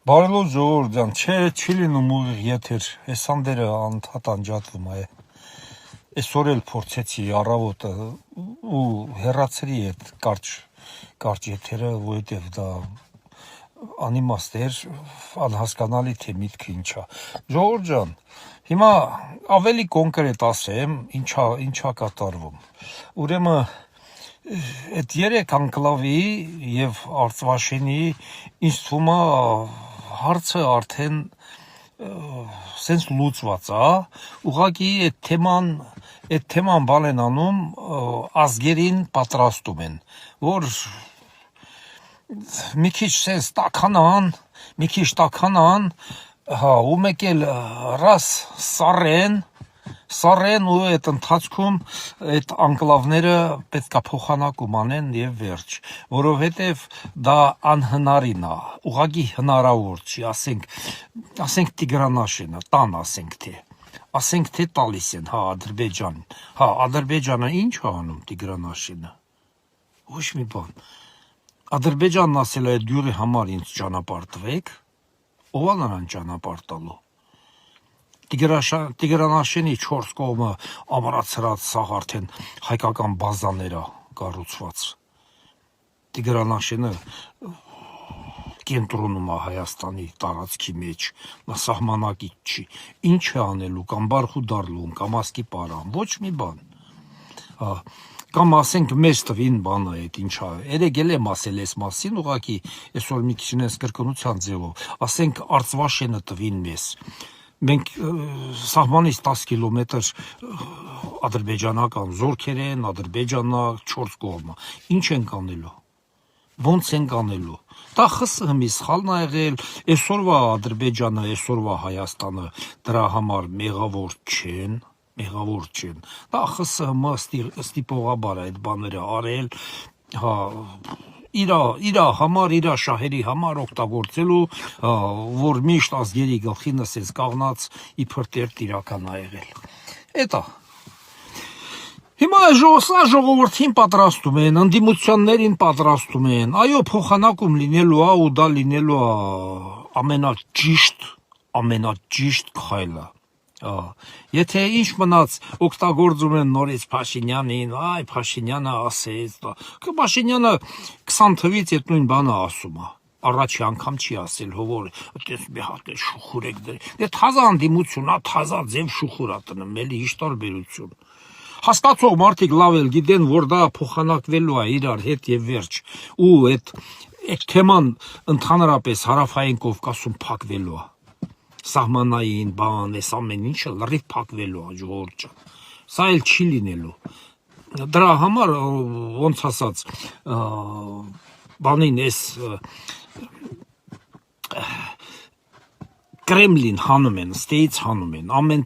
Բարելո Ժողովուրդ ջան, չի լինում ուղիղ եթեր, այս անդերը անդհատ անջատվում է։ Այսօր էլ փորձեցի առավոտը ու հեռացրի այդ կարճ եթերը, որովհետև դա անիմաստ էր, անհասկանալի թե միտքը ինչա։ Ժողովուրդ ջան, հիմա ավելի կոնկրետ ասեմ, ինչա կատարվում։ Ուրեմն այդ երեք անկլավի եւ Արցվաշենի ինձ թվում է հարցը արդեն սենց լուծված է, ուղղակի այդ թեման բան են անում, ազգերին պատրաստում են, որ մի քիչ սենց տաքանան, հա, ու մեկ էլ ռաս սառեն ու այդ ընթացքում այդ անկլավները պետքա փոխանակում անեն եւ վերջ, որովհետեւ դա անհնարին է, ուղղակի հնարավոր չի, ասենք Տիգրանաշենը, տան ասենք թե տալիս են, հա, Ադրբեջան, հա, Ադրբեջանը ինչ է անում Տիգրանաշենը, ոչ մի բան, Ադրբեջանն ասել է դյուրի համար ինձ ճանապարհտվեք, ով է նրան ճանապարհտալու։ Տիգրանաշենի 4 կողմը ամրացրած սաղ արդեն հայկական բազաներ է կառուցված։ Տիգրանաշենը կենտրոնում է Հայաստանի տարածքի մեջ, սահմանակից չի։ Ինչ է անելու, կամ Բարխուդարլուն, կամ Ասկիպարան, ոչ մի բան։ Կամ ասենք մեզ տվին բանը այդ ինչա, երեք էլ եմ ասել այս մասին, ուղղակի այսօր մի քիչ նես կրկնության ձևով, ասենք Արցվաշենը տվին մեզ։ Մենք սահմանից 10 կիլոմետր ադրբեջանական զորքեր են, Ադրբեջանա 4 կողմը, ինչ ենք անելու, ոնց ենք անելու, դա ԽՍՀՄ-ի սխալն է եղել, այսօրվա Ադրբեջանը, այսօրվա Հայաստանը դրա համար մեղավոր չեն, դա ԽՍՀՄ ստիպողաբար այդ բաները արել, հա, իրա համար, իրա շահերի համար օգտագործելու, որ միշտ ազգերի գլխին ասես կաղնած իբր տերտ իրական է եղել։ Էտա։ Հիմա սա ժողովրդին պատրաստում են, ընդդիմություններին պատրաստում են, այո, փոխանակում լինելու է ու դա լինելու է ամենաճիշտ քայլը։ Եթե ինչ մնաց օգտագործում են նորից Փաշինյանին, այ Փաշինյանը ասեց, Փաշինյանը 20 թվից այդ նույն բանը ասում է, առաջի անգամ չի ասել, որ այդպես մի հատ շուխուր եք դրել, դե թազա անդիմություն, թազա ձև շուխուր է տնում, էլի ինչ տարբերություն։ Հասկացող մարդիկ լավ էլ գիտեն, որ դա փոխանակվելու է իրար հետ եւ վերջ, ու այդ թեման ընդհանրապես հարավային Կովկասում փակվելու է։ Սահմանային բան, այս ամեն ինչը լրիվ փակվելու է, ժողովուրդ ջան, սա էլ չի լինելու, դրա համար, ոնց ասած, բանին այս Կրեմլին հանում են, ստեից հանում են, ամեն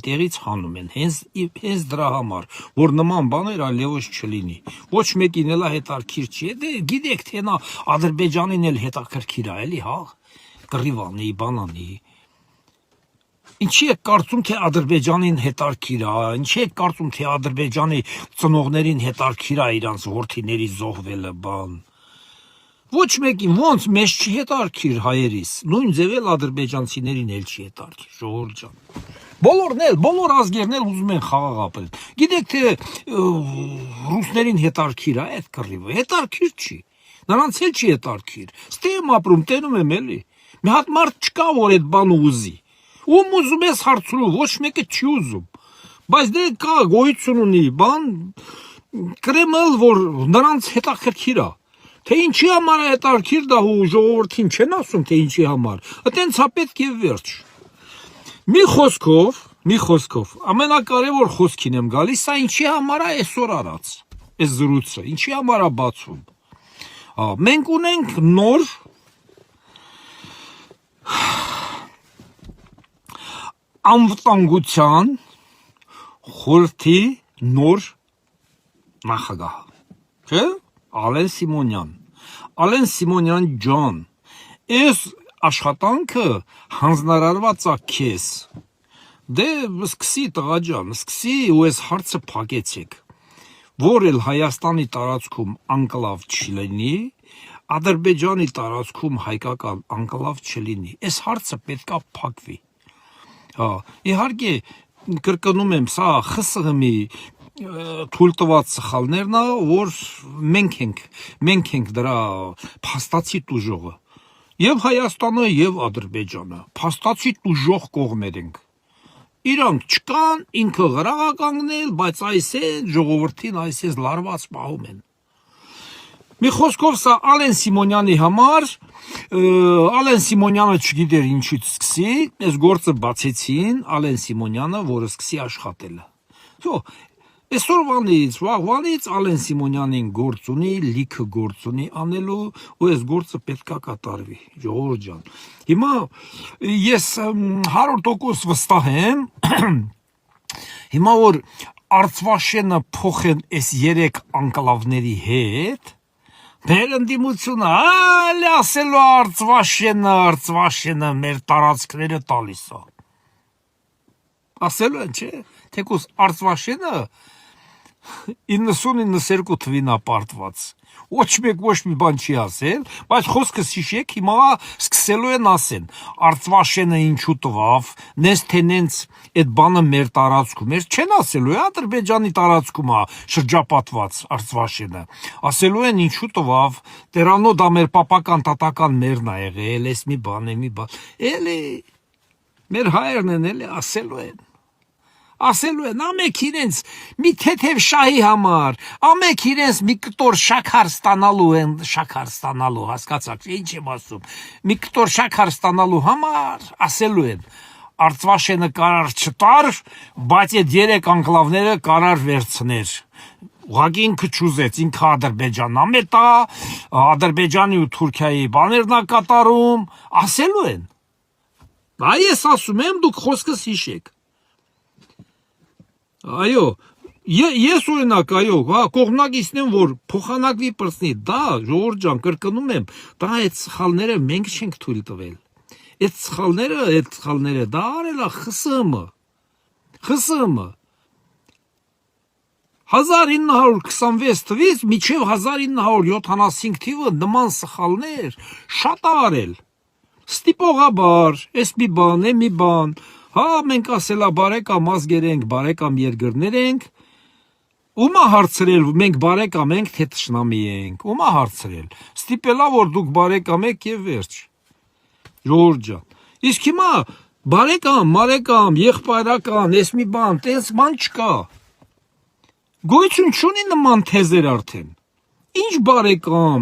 տեղից հանում են, հենց դրա համար, որ նման բաներ այլևս չլինի, ոչ մեկին էլ հետաքրքիր չի, գիտեք թե նա Ադրբեջանին էլ հետաքրքիր է, էլի, հա, կռիվանի, բանանի, ինչի եք կարծում, թե Ադրբեջանին հետաքրքիր է, ինչի եք կարծում, թե Ադրբեջանի ծնողներին հետաքրքիր է իրանց որդիների զոհվելը, բան, ոչ մեկին, ոնց մեզ չի հետաքրքիր հայերիս, նույն ձև էլ ադրբեջանցիներին էլ չի հետաքրքիր, ժողովուրդ ջան, բոլոր ազգերն էլ ուզում են խաղաղ ապրել, գիտեք թե ռուսներին հետաքրքիր է այդ կռիվը, հետաքրքիր չի, նրանց էլ չի հետաքրքիր, ստե եմ ապրում, տենում եմ էլի, մի հատ մարդ չկա, որ այդ բանը ուզի, ում ուզում ես հարցրու, ոչ մեկը չի ուզում, բայց դե կա գոյություն ունի, բան, Կրեմլ, որ նրանց հետաքրքիր է, թե ինչի համար է հետաքրքիր, դա ժողովրդին չեն ասում, թե ինչի համար, այտենց է պետք եւ վերջ։ Մի խոսքով, ամենակարևոր խոսքին եմ գալիս, սա ինչի համար է այսօր արած, այս զրույցը, ինչի համար է բացում։ Մենք ունենք նոր անվտանգության խորհրդի նոր նախագահ, չէ՞, Ալեն Սիմոնյան ջան, այս աշխատանքը հանձնարարված է քեզ, դե սկսի տղա ջան, սկսի ու այս հարցը փակեցեք, որ էլ Հայաստանի տարածքում անկլավ չլինի, Ադրբեջանի տարածքում հայկական անկլավ չլինի։ Այս հարցը պետքա փակվի։ Հա, իհարկե կրկնում եմ, սա ԽՍՀՄ-ի թույլ տված սխալներն է, որ մենք ենք դրա փաստացի տուժողը։ Եվ Հայաստանը, եւ Ադրբեջանը փաստացի տուժող կողմեր ենք։ Իրանք չկան, ինքը գրաղ կանգնել, բայց այս են ժողովրդին այս լարված պահում են։ Մի խոսքով սա Ալեն Սիմոնյանի համար, Ալեն Սիմոնյանը չգիտեր ինչից սկսի, այս գործը բացեցին Ալեն Սիմոնյանը, որը սկսի աշխատելը։ Այսօրվանից, վաղվանից Ալեն Սիմոնյանին գործ ունի, լիքը գործ ունի անելու, ու այս գործը պետքա կատարվի, ժողովուրդ ջան։ Հիմա ես 100% վստահ եմ, հիմա որ Արցվաշենը փոխեն այս 3 անկլավների հետ, մեր ընդդիմությունը այլ ասելու Արցվաշենը մեր տարածքները տալիս է։ Ասելու են, չէ՞, թեկուզ Արցվաշենը 99-2 թվին ապարտված։ Ոչ մի բան չի ասել, բայց խոսքս հիշեք, հիմա սկսելու են ասեն, Արցվաշենը ինչու տվավ, նես թե նենց այդ բանը մեր տարածքում էր, չեն ասելու է, Ադրբեջանի տարածքում է շրջապատված Արցվաշենը, ասելու են ինչու տվավ, տերանո դա մեր պապական տատական մերն է եղել, էս մի բան, էլի, մեր հայերն են էլի, ասելու են, ամեք իրենց մի թեթև շահի համար, ամեք իրենց մի կտոր շաքար ստանալու, հասկացաք, ինչ եմ ասում, մի կտոր շաքար ստանալու համար, ասելու են, Արցվաշենը կարար չտար, բայց այդ 3 անկլավները կարար վերցներ, ուղղակի ինքը չուզեց, ինքը Ադրբեջանն ամետա, Ադրբեջանի ու Թուրքիայի բաներն է կատարում, ասելու են, այս ասում եմ, դուք խոսքս հիշեք, այո, ես օրինակ, կողմնակիցն եմ, որ փոխանակվի պրծնի, դա, ժողովուրդ ջան, կրկնում եմ, դա այդ սխալները մենք չենք թույլ տվել, այդ սխալները, դա արել է ԽՍՀՄ, 1926 թվից մինչև 1975 թիվը նման սխալներ շատ արել, ստիպողաբար, էս մի բան, հա, մենք ասելա բարեկամ ազգեր ենք, բարեկամ երկրներ ենք, ումա հարցրել, մենք բարեկամ ենք, թե թշնամի ենք, ումա հարցրել, ստիպելա, որ դուք բարեկամ եք և վերջ, ժողովուրդ ջան, իսկ հիմա բարեկամ, մարեկամ, եղբայրական, էս մի բան, տես բան չկա, գոյություն չունի նման թեզեր արդեն, ինչ բարեկամ,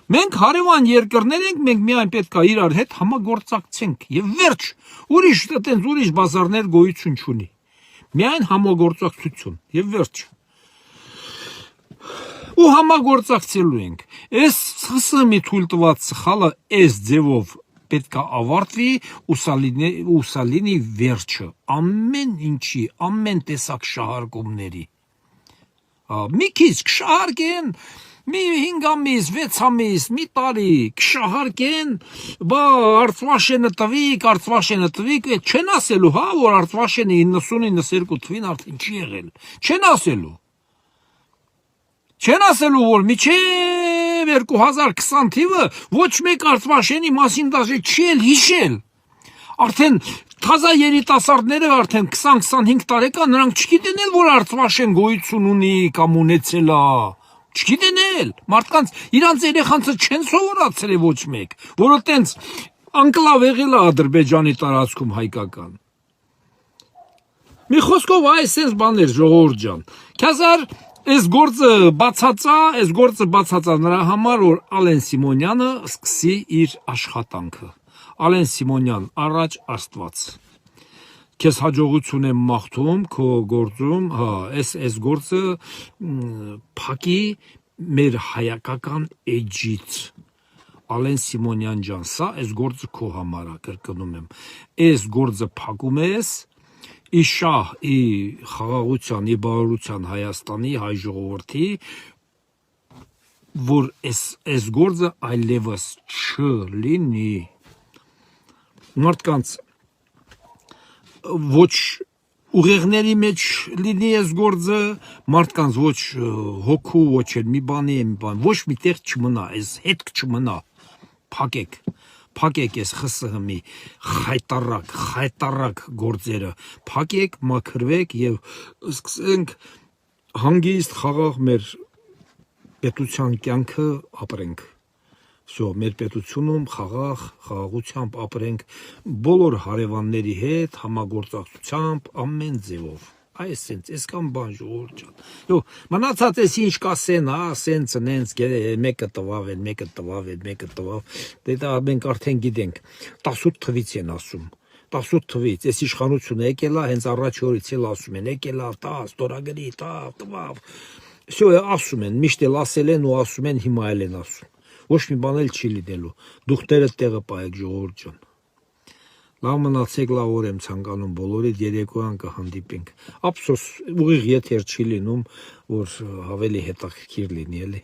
մենք հարևան երկրներ ենք, մենք միայն պետք է իրար հետ համագործակցենք և վերջ, ուրիշ բազարներ գոյություն չունի, միայն համագործակցություն և վերջ, ու համագործակցելու ենք, այս ԽՍՀՄ-ի թույլ տված սխալը այս ձևով պետք է ավարտվի ու սա լինի վերջը, ամեն ինչի, ամեն տեսակ շահարկումների, մի քիչ կշահարկեն, մի 5 ամիս, 6 ամիս, մի տարի, կշահարկեն, Արցվաշենը տվիք, չեն ասելու, հա, որ Արցվաշենը 90-92 թվին արդեն չի եղել, չեն ասելու, որ միջև 2020 թիվը ոչ մեկ Արցվաշենի մասին դաժե չի էլ հիշել, արդեն թազա երիտասարդները արդեն 20-25 տարեկան, նրանք չգիտեն էլ, որ Արցվաշեն գոյություն ունի կամ ունեցել է, չգիտեն էլ, մարդկանց իրանց երեխանցը չեն սովորացրել ոչ մեկ, որը տենց անկլավ եղել է Ադրբեջանի տարածքում հայկական։ Մի խոսքով այս բաներ ժողովուրդ ջան, քազար այս գործը բացածա նրա համար, որ Ալեն Սիմոնյանը սկսի իր աշխատանքը։ Ալեն Սիմոնյան, առաջ Աստված, քեզ հաջողություն եմ մաղթում քո գործում, այս գործը փակի մեր հայկական էջից, Ալեն Սիմոնյան ջան, սա այս գործը քո համար է, կրկնում եմ, այս գործը փակում ես, ի շահ, ի խաղաղության, ի բարօրության Հայաստանի, հայ ժողովրդի, որ այս գործը այլևս չլինի, մարդկանց ոչ ուղեղների մեջ լինի այս գործը, մարդկանց ոչ հոգու, ոչ էլ մի բանի, ոչ մի տեղ չմնա, այս հետք չմնա, փակեք այս ԽՍՀՄ-ի խայտարակ գործերը, փակեք, մաքրվեք եւ սկսենք հանգիստ խաղաղ մեր պետության կյանքը ապրենք։ Всё, մեր պետությունում խաղաղությամբ ապրենք բոլոր հարևանների հետ, համագործակցությամբ, ամեն ձևով։ Այսքան բան ժողովուրդ ջան։ Մնացած էս ինչ կասեն, սենց նենց մեկը տվավ, մեկը տվավ։ Դե դա մենք արդեն գիտենք։ 18 թվից են ասում։ 18 թվից այս իշխանությունը եկել է, հենց առաջ օրից էլ ասում են, եկել է, տա, ստորագրի, տվավ։ Всё, ասում են, միշտ էլ ասել են ու ասում են, հիմա էլ են ասում։ Ոչ մի բան էլ չի լինելու։ Դուք տերը տեղը պահեք ժողովուրդ ջան։ Լավ մնացեք, լավ օր եմ ցանկանում բոլորիդ, երեկոյան կհանդիպենք։ Ափսոս ուղիղ եթեր չի լինում, որ ավելի հետաքրքիր լինի, էլի։